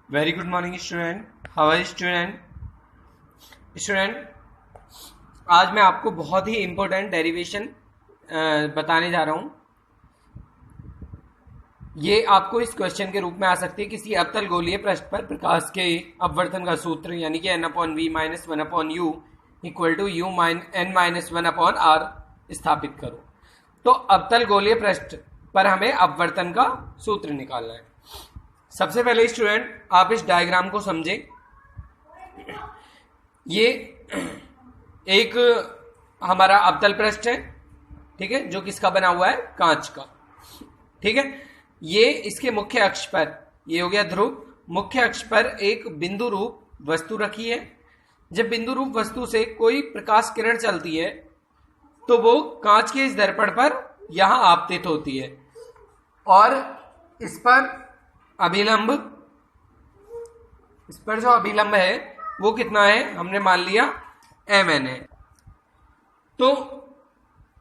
Very good morning student. How are student? आज मैं आपको बहुत ही इंपॉर्टेंट डेरिवेशन बताने जा रहा हूं। ये आपको इस क्वेश्चन के रूप में आ सकती है किसी अवतल गोलीय पृष्ठ पर प्रकाश के अपवर्तन का सूत्र यानी कि n/v-1/u इक्वल टू n-1/r स्थापित करो। तो अवतल गोलीय पृष्ठ पर हमें अपवर्तन का सूत्र निकालना है। सबसे पहले स्टूडेंट आप इस डायग्राम को समझें। ये एक हमारा अवतल पृष्ठ है, ठीक है, जो किसका बना हुआ है? कांच का, ठीक है। ये इसके मुख्य अक्ष पर, ये हो गया ध्रुव, मुख्य अक्ष पर एक बिंदु रूप वस्तु रखी है। जब बिंदु रूप वस्तु से कोई प्रकाश किरण चलती है तो वो कांच के इस दर्पण पर यहां आपतित होती है और इस पर अभिलंब, इस पर जो अभिलंब है वो कितना है? हमने मान लिया mn है। तो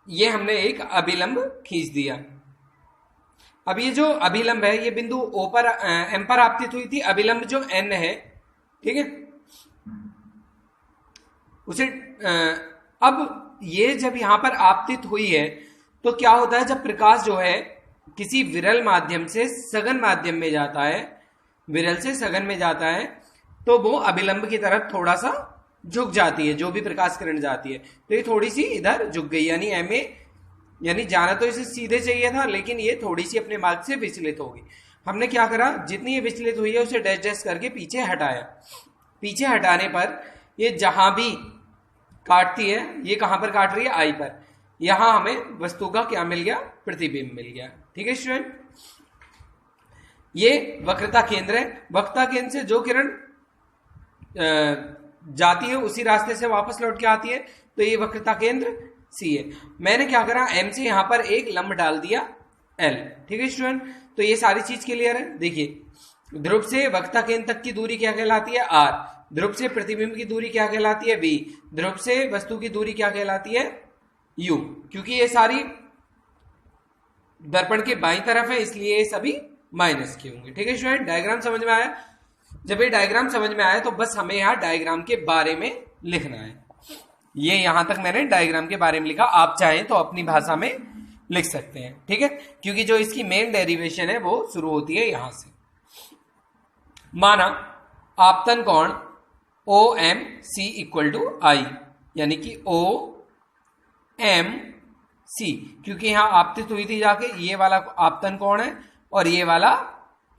ये हमने एक अभिलंब खींच दिया। अब ये जो अभिलंब है ये बिंदु O पर m पर आपतित हुई थी। अभिलंब जो n है, ठीक है, उसे अब ये जब यहां पर आपतित हुई है तो क्या होता है? जब प्रकाश जो है किसी विरल माध्यम से सघन माध्यम में जाता है, विरल से सघन में जाता है, तो वो अभिलंब की तरफ थोड़ा सा झुक जाती है। जो भी प्रकाश किरण जाती है तो ये थोड़ी सी इधर झुक गई, यानी ma, यानी जाना तो इसे सीधे चाहिए था लेकिन ये थोड़ी सी अपने मार्ग से विचलित होगी। हमने क्या करा? जितनी ये विचलित हुई है उसे डैश डैश करके पीछे हटाया। पीछे हटाने पर ये जहां भी काटती है, ये कहां पर काट रही है? I पर। यहां हमें वस्तु का क्या मिल गया? प्रतिबिंब मिल गया, ठीक है स्टूडेंट। ये वक्रता केंद्र है। वक्रता केंद्र से जो किरण जाती है उसी रास्ते से वापस लौट के आती है, तो ये वक्रता केंद्र C है। मैंने क्या करा? M से यहां पर एक लंब डाल दिया L, ठीक है स्टूडेंट। तो ये सारी चीज क्लियर है। देखिए, ध्रुव से वक्रता केंद्र तक की दूरी क्या कहलाती है? R। ध्रुव से प्रतिबिंब की दूरी क्या कहलाती है? V। ध्रुव से वस्तु की दूरी क्या कहलाती है? U। क्योंकि ये सारी दर्पण के बाईं तरफ है इसलिए ये सभी माइनस के होंगे, ठीक है स्टूडेंट। डायग्राम समझ में आया? जब ये डायग्राम समझ में आया तो बस हमें यहाँ डायग्राम के बारे में लिखना है। ये यहां तक मैंने डायग्राम के बारे में लिखा, आप चाहें तो अपनी भाषा में लिख सकते हैं, ठीक है, क्योंकि जो इसकी मेन डेरिवेशन है वो शुरू होती है यहां से। माना आपतन कोण OMC इक्वल टू I, यानी कि OMC, क्योंकि यहां आपतित हुई थी जाके, ये वाला आपतन कोण है और ये वाला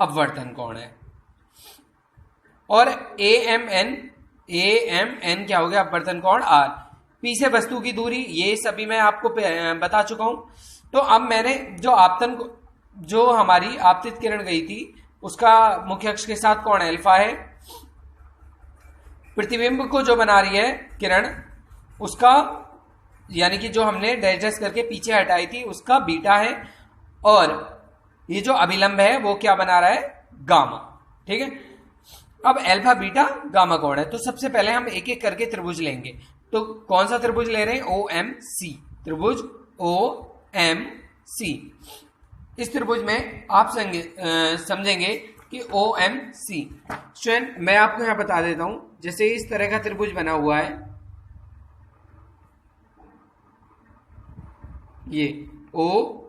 अपवर्तन कोण है। और AMN क्या हो गया? अपवर्तन कोण R। P से वस्तु की दूरी, ये सभी मैं आपको बता चुका हूं। तो अब मैंने जो आपतन, जो हमारी आपतित किरण गई थी उसका मुख्य अक्ष के साथ कोण अल्फा है। प्रतिबिंब को जो बना रही है किरण उसका, यानी कि जो हमने डैश डैश करके पीछे हटाई थी उसका बीटा है। और ये जो अभिलंब है वो क्या बना रहा है? गामा, ठीक है। अब अल्फा बीटा गामा कोण है। तो सबसे पहले हम एक एक करके त्रिभुज लेंगे। तो कौन सा त्रिभुज ले रहे हैं? OMC, त्रिभुज OMC। इस त्रिभुज में आप समझेंगे कि OMC, स्टूडेंट मैं आपको यहां बता देता हूं, जैसे इस तरह का त्रिभुज बना हुआ है, ये OMC,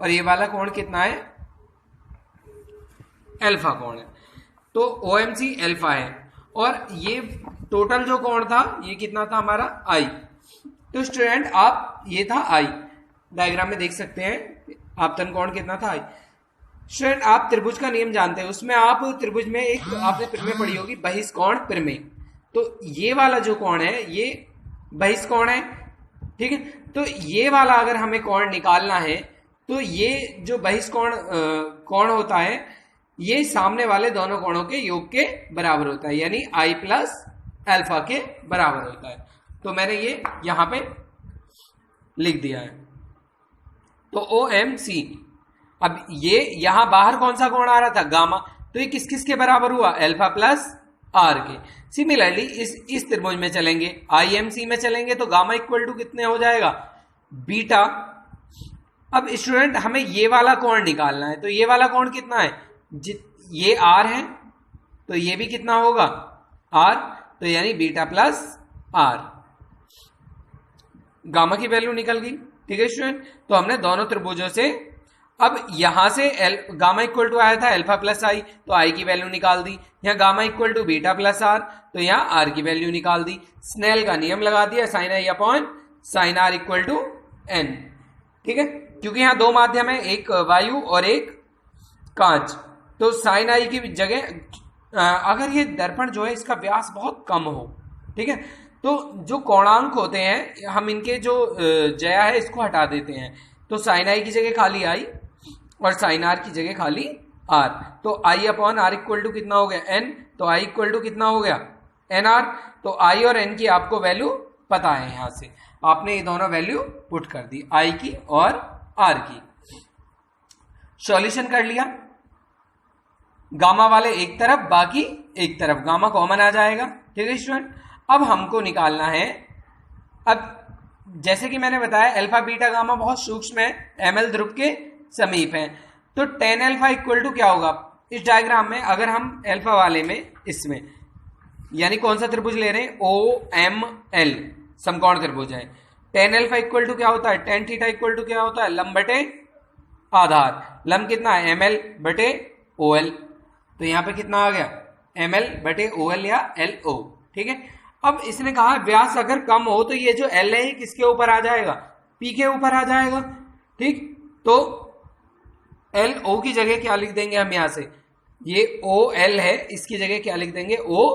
और ये वाला कोण कितना है? अल्फा कोण है। तो OMC अल्फा है और ये टोटल जो कोण था ये कितना था हमारा? I। तो स्टूडेंट आप, ये था I, डायग्राम में देख सकते हैं आपतन कोण कितना था? I। स्टूडेंट आप त्रिभुज का नियम जानते हैं, उसमें आप त्रिभुज में एक आपने प्रमेय पढ़ी होगी, बहिष्कोण प्रमेय। तो ये वाला जो कोण है ये बहिष्कोण है, ठीक है। तो ये वाला अगर हमें कोण निकालना है तो ये जो बहिष्कोण कोण होता है ये सामने वाले दोनों कोणों के योग के बराबर होता है, यानी I प्लस अल्फा के बराबर होता है। तो मैंने ये यहां पे लिख दिया है। तो OMC, अब ये यहां बाहर कौन सा कोण आ रहा था? गामा। तो ये किस किस के बराबर हुआ? अल्फा प्लस R के। सिमिलरली इस त्रिभुज में चलेंगे, IMC में चलेंगे तो गामा इक्वल टू कितने हो जाएगा? बीटा अब स्टूडेंट हमें ये वाला कोण निकालना है, तो ये वाला कोण कितना है, ये आर है, तो ये भी कितना होगा आर, तो यानी बीटा प्लस आर, गामा की वैल्यू निकल गई। ठीक है स्टूडेंट, तो हमने दोनों त्रिभुजों से, अब यहां से गामा इक्वल टू आया था अल्फा प्लस आई, तो आई की वैल्यू निकाल दी, यहाँ gamma equal to beta plus R, तो यहाँ आर की वैल्यू निकाल दी, स्नेल का नियम लगा दिया, sine I upon sine R equal to N. ठीक है, क्योंकि यहाँ दो माध्यम है, एक वायु और एक कांच, तो साइन आई की जगह अगर ये दर्पण जो है इसका व्यास बहुत कम हो, ठीक है, तो जो कोणांक होते हैं हम इनके जो जया है इसको हटा देते हैं, तो साइन आई की जगह खाली आई और साइन आर की जगह खाली आर, तो आई अपॉन आर इक्वल टू कितना हो गया एन, तो आई इक्वल टू कितना हो गया एन आर, तो आई और एन की आपको वैल्यू पता है, यहां से आपने ये दोनों वैल्यू पुट कर दी, आई की और आर की। सॉल्यूशन कर लिया, गामा वाले एक तरफ बाकी एक तरफ, गामा कॉमन आ जाएगा। ठीक है स्टूडेंट, अब हमको निकालना है, अब जैसे कि मैंने बताया अल्फा बीटा गामा बहुत सूक्ष्म है, एमएल ध्रुव के समीप है, तो टेन अल्फा इक्वल टू क्या होगा इस डायग्राम में, अगर हम अल्फा वाले में इसमें यानी कौन सा त्रिभुज ले रहे हैं, ओ एम एल समकोण त्रिभुज है, टेन अल्फा इक्वल टू क्या होता है, टेन थीटा इक्वल टू क्या होता है, लंब बटे आधार, लंब कितना है एम एल बटे ओ एल, तो यहां पे कितना आ गया एम एल बटे ओ एल या एल ओ। ठीक है, अब इसने कहा व्यास अगर कम हो तो ये जो एल है किसके ऊपर आ जाएगा, पी के ऊपर आ जाएगा। ठीक, तो एल ओ की जगह क्या लिख देंगे हम, यहां से ये ओ एल है इसकी जगह क्या लिख देंगे, ओ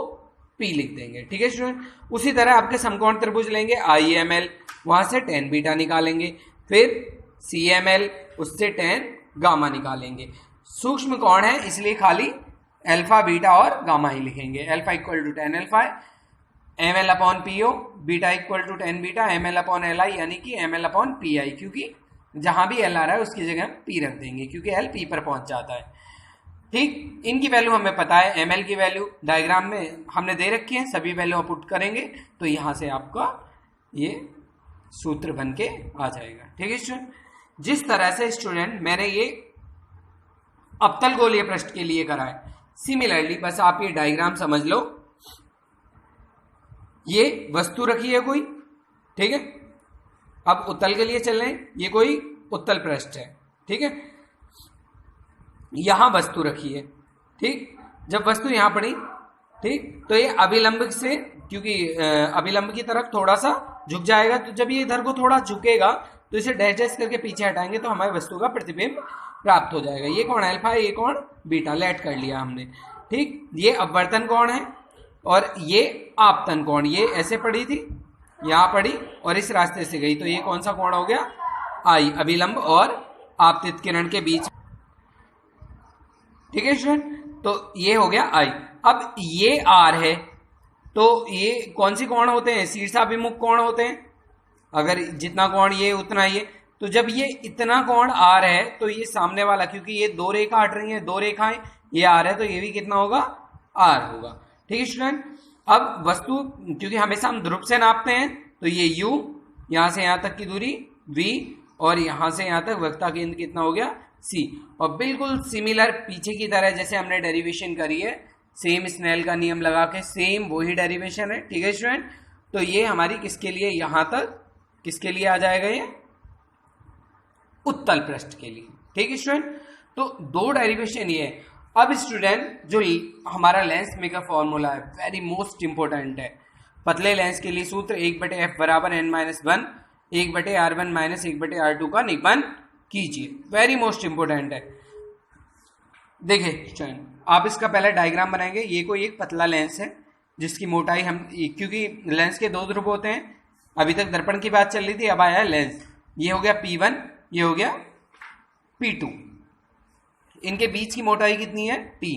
पी लिख देंगे। ठीक है स्टूडेंट, उसी तरह आपके समकोण त्रिभुज लेंगे, आई एम एल, वहां से टेन बीटा निकालेंगे, फिर सी एम एल, उससे टेन गामा निकालेंगे, सूक्ष्म कोण है इसलिए खाली अल्फा बीटा और गामा ही लिखेंगे, alpha equal to tan alpha, M L upon P O, beta equal to tan beta, M L upon L I, यानी कि M L upon P I, क्योंकि जहां भी एल आ रहा है उसकी जगह हम पी रख देंगे क्योंकि एल पी पर पहुंच जाता है। ठीक, इनकी वैल्यू हमें पता है, एम एल की वैल्यू डायग्राम में हमने दे रखी है, सभी वैल्यू पुट करेंगे तो यहां से आपका ये सूत्र बन के आ जाएगा। ठीक है स्टूडेंट, जिस तरह से स्टूडेंट मैंने ये अवतल गोलीय पृष्ठ के लिए करा है, सिमिलरली बस आप ये डायग्राम समझ लो, ये वस्तु रखी है कोई, ठीक है, अब उत्तल के लिए चल रहे हैं, ये कोई उत्तल पृष्ठ है, ठीक है, यहां वस्तु रखी है, ठीक, जब वस्तु यहां पड़ी, ठीक, तो ये अभिलंब से, क्योंकि अभिलंब की तरफ थोड़ा सा झुक जाएगा, तो जब ये इधर को थोड़ा झुकेगा तो इसे डैश डैश करके पीछे हटाएंगे तो हमारी वस्तु का प्रतिबिंब प्राप्त हो जाएगा। ये कौन अल्फा है, ये कौन बीटा, लेट कर लिया हमने। ठीक, ये अपवर्तन कोण है और ये आपतन कोण, ये ऐसे पड़ी थी, यहां पड़ी और इस रास्ते से गई, तो ये कौन सा कोण हो गया, आई, अभिलंब और आपतित किरण के बीच। ठीक है स्टूडेंट, तो ये हो गया आई। अब ये आर है, तो ये कौन सी कोण होते हैं, शीर्षाभिमुख कोण होते हैं, अगर जितना कोण ये उतना ये, तो जब ये इतना कोण आर है तो ये सामने वाला, क्योंकि ये दो रेखा हट रही है, दो रेखाएं, ये आर है तो ये भी कितना होगा, आर होगा। ठीक है स्टूडेंट, अब वस्तु क्योंकि हमेशा हम ध्रुव से नापते हैं, तो ये यू, यहां से यहां तक की दूरी वी, और यहां से यहां तक वक्रता केंद्र कितना हो गया, सी, और बिल्कुल सिमिलर पीछे की तरह जैसे हमने डेरिवेशन करी है, सेम स्नेल का नियम लगा के सेम वही डेरिवेशन है। ठीक है स्टूडेंट, तो ये हमारी किसके लिए, यहां तक किसके लिए आ जाएगा, ये उत्तल पृष्ठ के लिए। ठीक है स्टूडेंट, तो दो डेरिवेशन ये है। अब स्टूडेंट जो हमारा लेंस मेकर फॉर्मूला है, वेरी मोस्ट इंपोर्टेंट है, पतले लेंस के लिए सूत्र 1/f बराबर n-1, 1/r1 माइनस 1/r2 का निगमन कीजिए, वेरी मोस्ट इंपोर्टेंट है। देखिए स्टूडेंट, आप इसका पहले डायग्राम बनाएंगे, ये कोई एक पतला लेंस है जिसकी मोटाई हम, क्योंकि लेंस के दो ध्रुव होते हैं, अभी तक दर्पण की बात चल रही थी, अब आया लेंस, ये हो गया P1, ये हो गया P2, इनके बीच की मोटाई कितनी है T,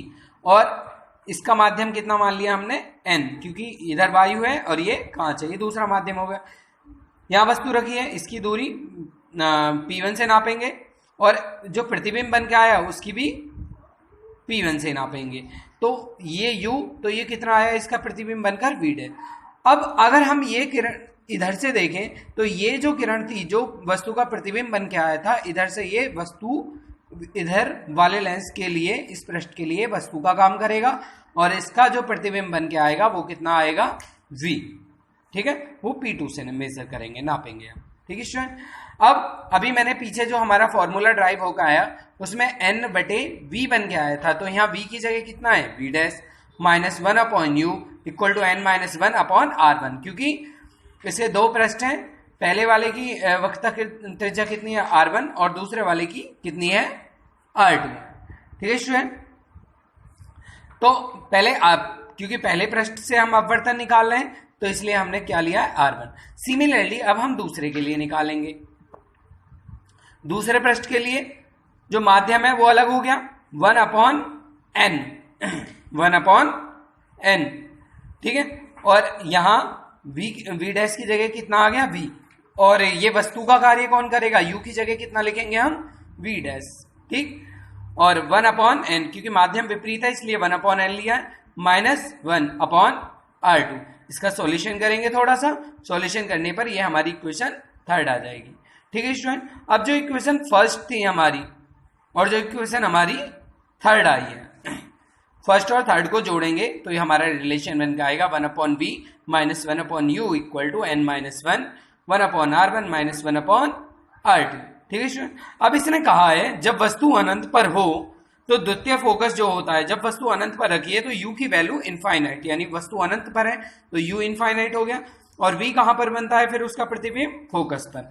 और इसका माध्यम कितना मान लिया हमने N, क्योंकि इधर वायु है और ये कांच है, ये दूसरा माध्यम हो गया। यहां वस्तु रखी है, इसकी दूरी P1 से नापेंगे और जो प्रतिबिंब बन के आया उसकी भी P1 से नापेंगे, तो ये U, तो ये कितना आया इसका प्रतिबिंब बनकर V है। अब अगर हम ये किरण इधर से देखें तो ये जो किरण थी, जो वस्तु का प्रतिबिंब बन के आया था, इधर से ये वस्तु इधर वाले लेंस के लिए, इस पृष्ठ के लिए वस्तु का काम करेगा, और इसका जो प्रतिबिंब बन के आएगा वो कितना आएगा, v। ठीक है, वो P2 से मेजर करेंगे, नापेंगे हम। ठीक है स्टूडेंट। अब अभी मैंने पीछे जो हमारा फॉर्मूला ड्राइव होकर आया उसमें n/v बन के आया था, तो यहाँ v की जगह कितना है, v dash minus 1/u equal to n-1/r1, क्योंकि इसके दो पृष्ठ हैं, पहले वाले की वक्रता त्रिज्या कितनी है, r1, और दूसरे वाले की कितनी है, r2। ठीक है स्टूडेंट। तो पहले आप, क्योंकि पहले पृष्ठ से हम अपवर्तन निकाल रहे हैं तो इसलिए हमने क्या लिया है, r1। सिमिलरली अब हम दूसरे के लिए निकालेंगे। दूसरे पृष्ठ के लिए जो माध्यम है वो अलग हो गया, 1/n 1/n। ठीक है, और यहां v डैश की जगह कितना आ गया, v, और ये वस्तु का कार्य कौन करेगा, u की जगह कितना लिखेंगे हम, v डैश। ठीक, और 1/n, क्योंकि माध्यम विपरीत है इसलिए 1/n लिया है, -1/r2। इसका सॉल्यूशन करेंगे, थोड़ा सा सॉल्यूशन करने पर ये हमारी इक्वेशन थर्ड आ जाएगी। ठीक है स्टूडेंट। अब जो इक्वेशन फर्स्ट थी हमारी और जो इक्वेशन हमारी थर्ड आई है, फर्स्ट और थर्ड को जोड़ेंगे तो ये हमारा रिलेशन बन के आएगा 1/v minus 1/u equal to n-1 1/r1 minus 1/r2। ठीक है स्टूडेंट। अब इसने कहा है जब वस्तु अनंत पर हो तो द्वितीय फोकस जो होता है, जब वस्तु अनंत पर रखी है तो u की वैल्यू इनफाइनाइट, यानी वस्तु अनंत पर है तो u इनफाइनाइट हो गया, और v कहां पर बनता है फिर उसका प्रतिबिंब, फोकस पर,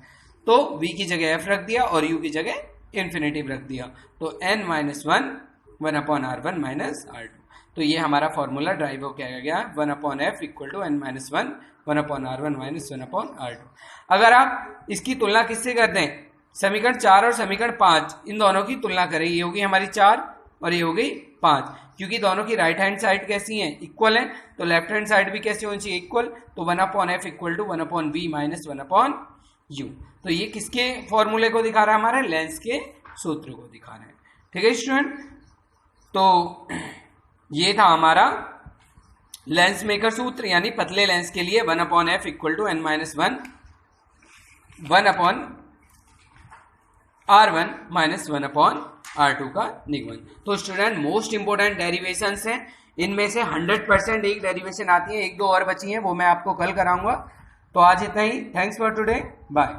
तो v की जगह f रख दिया और u की जगह इन्फिनेटिव रख दिया, तो n-1 1/r1 माइनस r2। तो ये हमारा फॉर्मूला ड्राइव हो क्या गया, 1/f equal to n-1 1/r1 minus 1/r2। अगर आप इसकी तुलना किससे कर दें, समीकरण 4 और समीकरण 5, इन दोनों की तुलना करें, ये होगी हमारी 4 और ये हो गई 5, क्योंकि दोनों की राइट हैंड साइड कैसी है, इक्वल है, तो लेफ्ट हैंड साइड भी कैसी होनी चाहिए, इक्वल, तो 1/f equal to 1/v minus 1/u। तो ये किसके फॉर्मूले को दिखा रहा है, हमारे लेंस के सूत्र को दिखा रहे हैं। ठीक है स्टूडेंट। तो ये था हमारा लेंस मेकर सूत्र, यानी पतले लेंस के लिए 1/f equal to n-1 1/r1 minus 1/r2 का निगमन। तो स्टूडेंट मोस्ट इंपोर्टेंट डेरिवेशंस हैं, इनमें से 100% एक डेरिवेशन आती है, एक दो और बची हैं, वो मैं आपको कल कराऊंगा। तो आज इतना ही, थैंक्स फॉर टुडे, बाय।